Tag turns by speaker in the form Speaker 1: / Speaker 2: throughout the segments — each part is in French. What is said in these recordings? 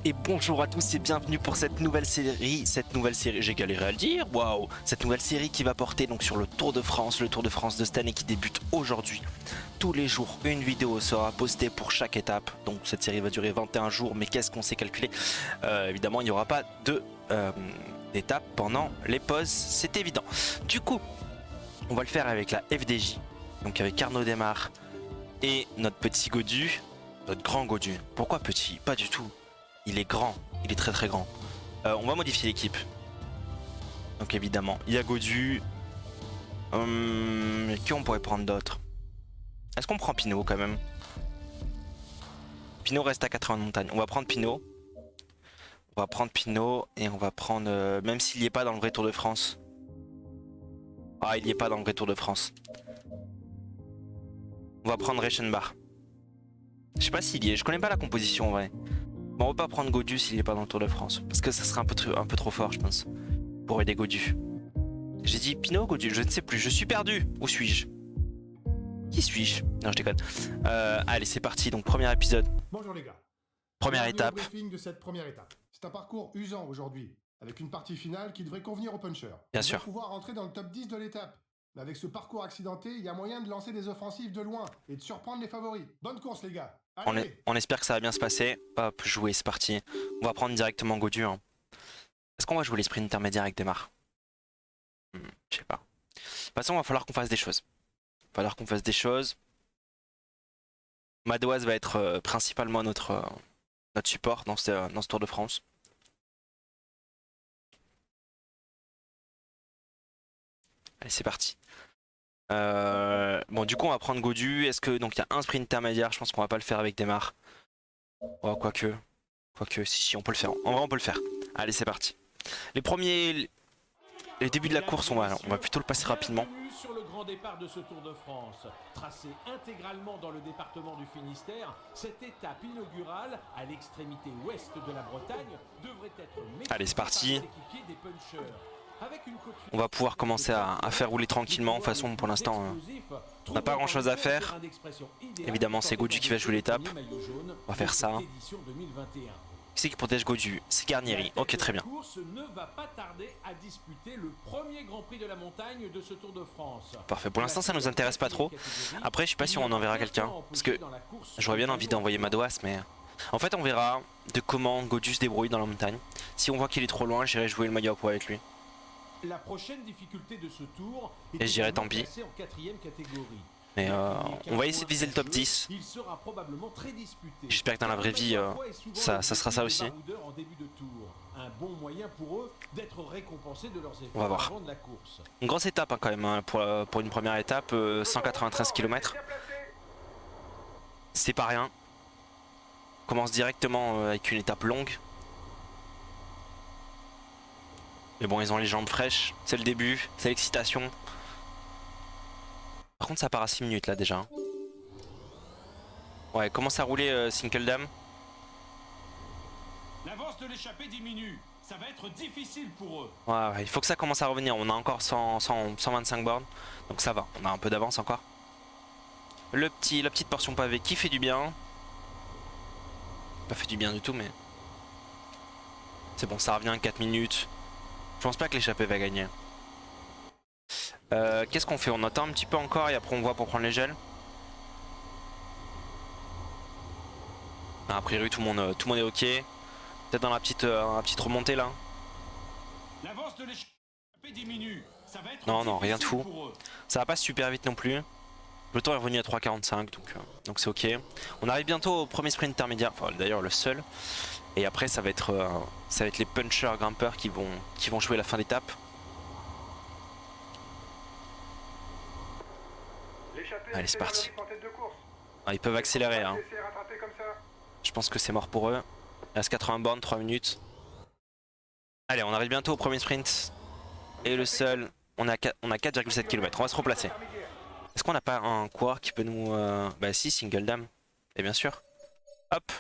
Speaker 1: Et bonjour à tous et bienvenue pour cette nouvelle série, j'ai galéré à le dire, waouh, cette nouvelle série qui va porter donc sur le Tour de France, de cette année qui débute aujourd'hui. Tous les jours, une vidéo sera postée pour chaque étape, donc cette série va durer 21 jours, mais qu'est-ce qu'on s'est calculé? Évidemment, il n'y aura pas d'étape pendant les pauses, c'est évident. Du coup, on va le faire avec la FDJ, donc avec Arnaud Desmar et notre petit Godu, notre grand Godu. Pourquoi petit? Pas du tout. Il est grand, il est très très grand. On va modifier l'équipe. Donc évidemment, il y a Godu. Qui on pourrait prendre d'autre? Est-ce qu'on prend Pinot quand même? Pinot reste à 80 de montagne. On va prendre Pinot. On va prendre Pinot et on va prendre... même s'il n'y est pas dans le vrai Tour de France. Ah, il n'y est pas dans le vrai Tour de France. On va prendre Reichenbach. Je sais pas s'il y est, je connais pas la composition en vrai. Bon, on va pas prendre Godu s'il n'est pas dans le Tour de France. Parce que ça serait un peu trop fort, je pense. Pour aider Godu. J'ai dit Pinot ou Godu? Je ne sais plus. Je suis perdu. Où suis-je? Qui suis-je? Non, je déconne. Allez, c'est parti. Donc, premier épisode.
Speaker 2: Bonjour les gars.
Speaker 1: Première
Speaker 2: Bienvenue
Speaker 1: étape.
Speaker 2: au briefing de cette première étape. C'est un parcours usant aujourd'hui, avec une partie finale qui devrait convenir aux punchers.
Speaker 1: Bien sûr.
Speaker 2: Pouvoir rentrer dans le top 10 de l'étape. Mais avec ce parcours accidenté, il y a moyen de lancer des offensives de loin et de surprendre les favoris. Bonne course les gars. Allez.
Speaker 1: On espère que ça va bien se passer. Hop, jouer, c'est parti. On va prendre directement Godu. Hein. Est-ce qu'on va jouer les sprints intermédiaires avec Desmar? Je sais pas. De toute façon, il va falloir qu'on fasse des choses. Madouas va être principalement notre support dans ce Tour de France. Allez, c'est parti. Bon, du coup, on va prendre Godu. Est-ce que donc il y a un sprint intermédiaire? Je pense qu'on va pas le faire avec Desmar. Oh, quoique, si, on peut le faire. En vrai, on peut le faire. Allez, c'est parti. Les débuts de la course, on va plutôt le passer rapidement.
Speaker 3: Sur le grand départ de ce Tour de France, tracé intégralement dans le département du Finistère, cette étape inaugurale à l'extrémité ouest de la Bretagne devrait être...
Speaker 1: Allez, c'est parti. On va pouvoir commencer à faire rouler tranquillement. De toute façon, pour l'instant, on n'a pas grand chose à faire. Évidemment, c'est Godu qui va jouer l'étape. On va faire ça. Qui c'est qui protège Godu? C'est Garnieri. Ok, très bien. Parfait. Pour l'instant, ça nous intéresse pas trop. Après, je sais pas si on enverra quelqu'un. Parce que j'aurais bien envie d'envoyer Madouas, mais... En fait, on verra de comment Godu se débrouille dans la montagne. Si on voit qu'il est trop loin, j'irai jouer le maillot à poids avec lui.
Speaker 3: La prochaine difficulté de ce tour
Speaker 1: et je dirais tant pis. Mais on va essayer de viser le top 10. J'espère que dans la vraie vie, ça sera ça aussi. On va voir. Une grosse étape hein, quand même hein, pour une première étape, 193 km. C'est pas rien. On commence directement avec une étape longue. Mais bon, ils ont les jambes fraîches, c'est le début, c'est l'excitation. Par contre, ça part à 6 minutes là déjà. Ouais, commence à rouler Single Dam.
Speaker 3: L'avance de l'échappée diminue, ça va être difficile pour eux.
Speaker 1: Ouais, il faut que ça commence à revenir. On a encore 125 bornes, donc ça va, on a un peu d'avance encore. La petite portion pavée qui fait du bien. Pas fait du bien du tout, mais... C'est bon, ça revient à 4 minutes. Je pense pas que l'échappée va gagner. Qu'est-ce qu'on fait? On attend un petit peu encore et après on voit pour prendre les gels. A priori tout le monde est ok. Peut-être dans la petite remontée là. Non, rien de fou. Ça va pas super vite non plus. Le temps est revenu à 3,45 donc c'est ok. On arrive bientôt au premier sprint intermédiaire, enfin d'ailleurs le seul. Et après ça va être les punchers grimpeurs qui vont jouer la fin d'étape. Allez, c'est parti. Ah, ils peuvent accélérer hein. Je pense que c'est mort pour eux. Il reste 80 bornes, 3 minutes. Allez, on arrive bientôt au premier sprint. Et le seul, on a 4,7 km. On va se replacer. Est-ce qu'on n'a pas un coureur qui peut nous... Bah si, Single Dam. Et bien sûr. Hop.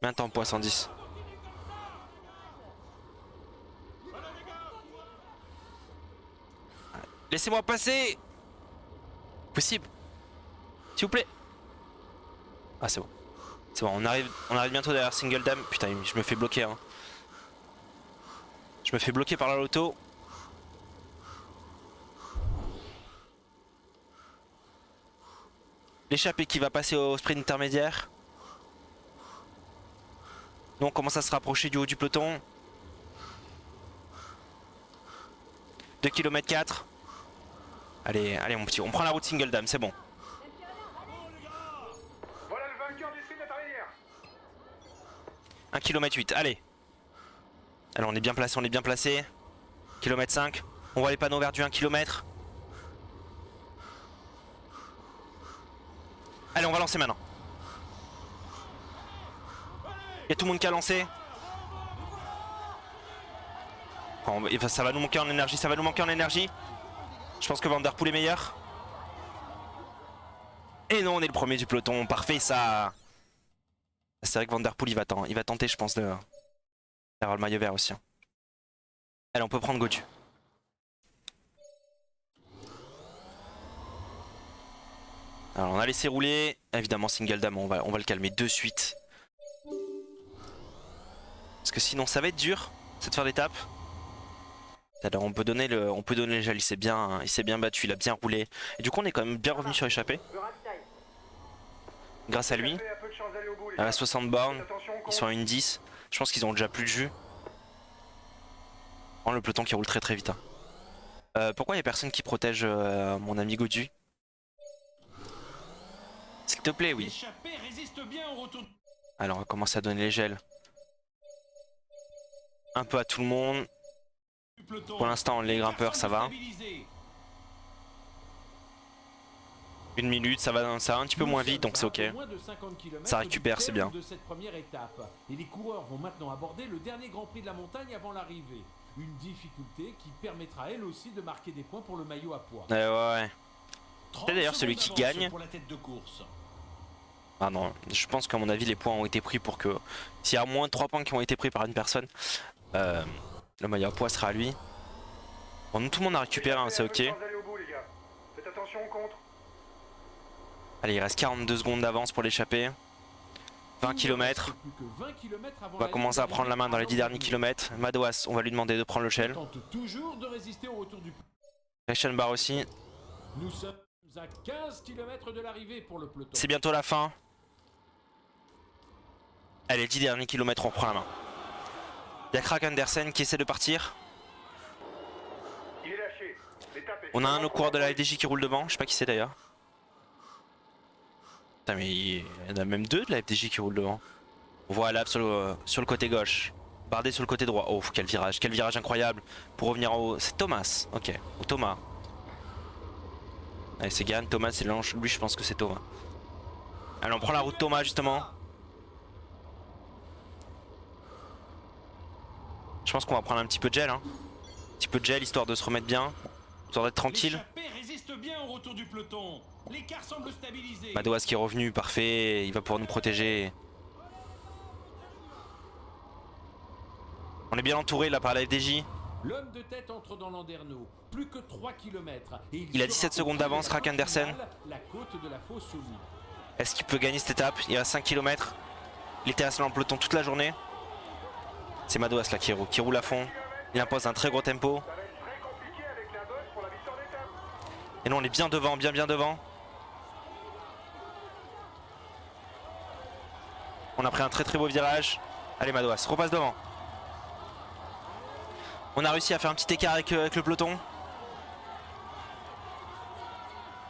Speaker 1: Mets un tempo à 110. Laissez-moi passer. Possible. S'il vous plaît. Ah c'est bon. C'est bon, on arrive bientôt derrière Single Dam. Putain, je me fais bloquer. Hein. Je me fais bloquer par la loto. L'échappée qui va passer au sprint intermédiaire. Nous on commence à se rapprocher du haut du peloton. 2 km 4. Allez, allez mon petit, on prend la route Single Dam, c'est bon.
Speaker 2: Voilà le vainqueur du sprint intermédiaire.
Speaker 1: 1 km 8, allez. Alors on est bien placé, on est bien placé. Kilomètre 5. On voit les panneaux verts du 1 km. Allez, on va lancer maintenant. Il y a tout le monde qui a lancé. Ça va nous manquer en énergie, ça va nous manquer en énergie. Je pense que Van Der Poel est meilleur. Et non, on est le premier du peloton, parfait ça. C'est vrai que Van Der Poel il va tenter je pense d'avoir le maillot vert aussi. Allez, on peut prendre Gaudu. Alors on a laissé rouler, évidemment Single Dam on va le calmer de suite. Parce que sinon ça va être dur cette fin d'étape. Alors on peut donner le gel, il s'est bien battu, il a bien roulé. Et du coup on est quand même bien revenu sur l'échappée. Grâce à lui. À 60 bornes, ils sont à 1,10. Je pense qu'ils ont déjà plus de jus. Oh, le peloton qui roule très très vite. Hein. Pourquoi il n'y a personne qui protège mon ami Gaudu? S'il te plaît, oui. Alors on va commencer à donner les gels. Un peu à tout le monde. Pour l'instant les grimpeurs ça va. 1 minute, ça va un petit peu moins vite donc c'est ok. Ça récupère, c'est bien.
Speaker 3: De cette première étape. Et les coureurs vont maintenant aborder le dernier Grand Prix de la montagne avant l'arrivée. Une difficulté qui permettra elle aussi de marquer des points pour le maillot à pois.
Speaker 1: Ouais. C'est d'ailleurs celui qui gagne.
Speaker 3: Pour la tête de course.
Speaker 1: Ah non, je pense qu'à mon avis les points ont été pris pour que... S'il y a moins de 3 points qui ont été pris par une personne, le maillot à pois sera à lui. Bon, nous tout le monde a récupéré, hein, c'est ok. Allez, il reste 42 secondes d'avance pour l'échapper. 20 km. On va commencer à prendre la main dans les 10 derniers kilomètres. Madouas, on va lui demander de prendre le shell. Christian Barr aussi.
Speaker 3: Nous sommes à 15 km de l'arrivée pour le peloton.
Speaker 1: C'est bientôt la fin. Allez, 10 derniers kilomètres, on prend la main. Il y a Krak Andersen qui essaie de partir. On a un autre coureur de la FDJ qui roule devant, je sais pas qui c'est d'ailleurs. Putain mais il y en a même 2 de la FDJ qui roulent devant. On voit Alap sur le côté gauche. Bardet sur le côté droit. Oh quel virage incroyable. Pour revenir en haut. C'est Thomas, ok. Ou Thomas. Allez c'est Gann, Thomas c'est l'ange. Lui je pense que c'est Thomas. Allez on prend la route Thomas justement. Je pense qu'on va prendre un petit peu de gel hein. Un petit peu de gel histoire de se remettre bien. Histoire d'être tranquille. Madouas qui est revenu, parfait, il va pouvoir nous protéger. On est bien entouré là par la FDJ.
Speaker 3: L'homme de tête entre dans Landerneau, plus que 3 km.
Speaker 1: Il a 17 secondes d'avance, Krak Andersen. Est-ce qu'il peut gagner cette étape? Il reste 5 km. Il était assis dans le peloton toute la journée. C'est Madouas là qui roule à fond. Il impose un très gros tempo. Et nous on est bien devant, bien devant. On a pris un très beau virage. Allez Madouas, repasse devant. On a réussi à faire un petit écart avec le peloton.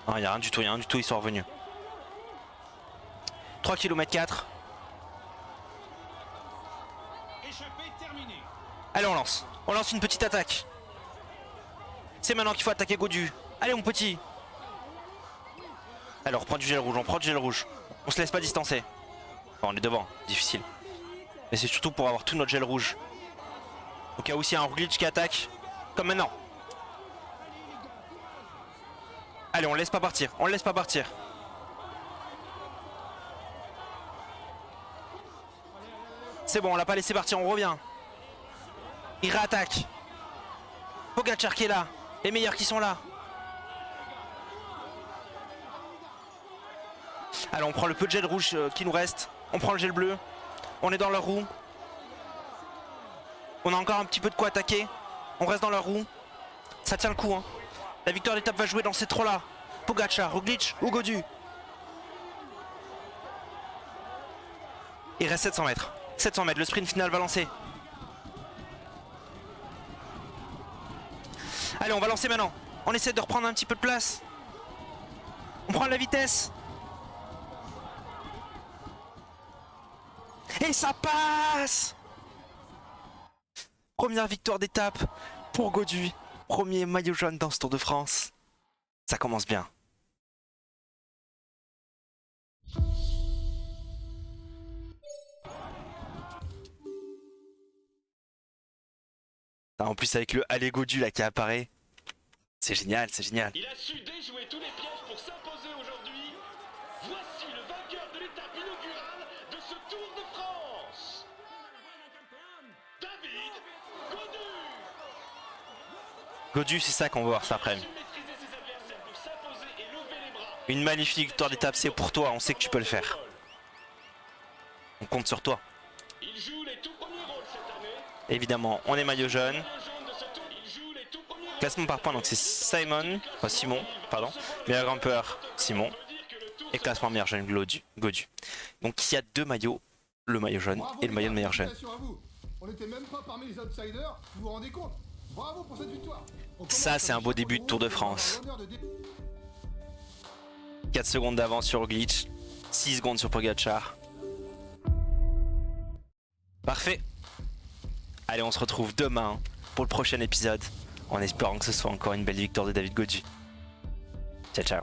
Speaker 1: Non, il n'y a rien du tout, ils sont revenus. 3 km 4. Allez on lance une petite attaque. C'est maintenant qu'il faut attaquer Gaudu. Allez mon petit. Alors on prend du gel rouge, on se laisse pas distancer. Bon, on est devant, difficile. Mais c'est surtout pour avoir tout notre gel rouge. Au cas où s'il y a un Roglic qui attaque, comme maintenant. Allez on le laisse pas partir, C'est bon, on l'a pas laissé partir, on revient. Il réattaque. Pogacar qui est là, les meilleurs qui sont là. Alors on prend le peu de gel rouge qui nous reste. On prend le gel bleu. On est dans leur roue. On a encore un petit peu de quoi attaquer. On reste dans leur roue. Ça tient le coup, hein. La victoire d'étape va jouer dans ces trois-là. Pogacar, Roglic ou Gaudu. Il reste 700 mètres. 700 mètres, le sprint final va lancer. Allez, on va lancer maintenant. On essaie de reprendre un petit peu de place. On prend la vitesse. Et ça passe. Première victoire d'étape pour Gaudu. Premier maillot jaune dans ce Tour de France. Ça commence bien. En plus avec le Allez Gaudu là qui apparaît. C'est génial, c'est génial.
Speaker 3: Il a su déjouer tous les pièges pour s'imposer aujourd'hui. Voici le vainqueur de l'étape inaugurale de ce Tour de France. David Gaudu.
Speaker 1: Gaudu, c'est ça qu'on va voir cet après-midi. Une magnifique victoire d'étape, c'est pour toi, on sait que tu peux le faire. On compte sur toi.
Speaker 3: Il joue les tout premiers rôles cette année.
Speaker 1: Évidemment, on est maillot jaune. Classement par points, donc c'est Simon, meilleur grimpeur, Simon. Et classement meilleur jeune, Gaudu. Donc il y a deux maillots, le maillot jaune
Speaker 2: Bravo,
Speaker 1: et le maillot de meilleur jeune.
Speaker 2: félicitations à vous. On n'était même pas parmi les outsiders, vous vous rendez compte? Bravo pour cette victoire.
Speaker 1: Ça, c'est un beau début de Tour de France. 4 secondes d'avance sur Roglic, 6 secondes sur Pogacar. Parfait. Allez, on se retrouve demain pour le prochain épisode, en espérant que ce soit encore une belle victoire de David Gaudu. Ciao, ciao.